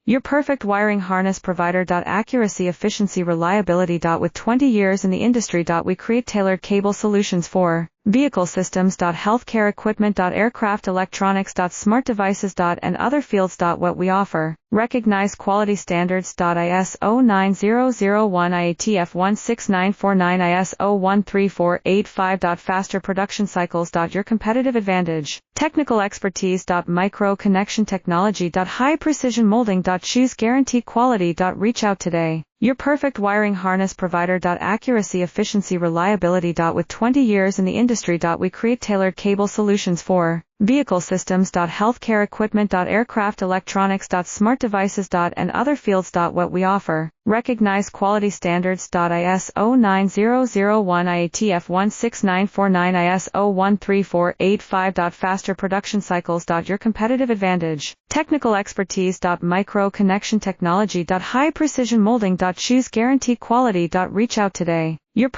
Your perfect wiring harness provider. Accuracy, efficiency, reliability. With 20 years in the industry. We create tailored cable solutions for vehicle systems. Healthcare equipment. Aircraft electronics. Smart devices. And other fields. What we offer. Recognized quality standards. ISO 9001 IATF 16949 ISO 13485. Faster production cycles. Your competitive advantage. Technical expertise. Micro connection technology. High precision molding. Choose guarantee quality. Reach out today. Your perfect wiring harness provider. Accuracy, efficiency, reliability. With 20 years in the industry. We create tailored cable solutions for vehicle systems. Healthcare equipment. Aircraft electronics. Smart devices. And other fields. What we offer. Recognized quality standards. ISO 9001 IATF 16949 ISO 13485. Faster production cycles. Your competitive advantage. Technical expertise. Micro connection technology. High precision molding. Choose guarantee quality. Reach out today. Your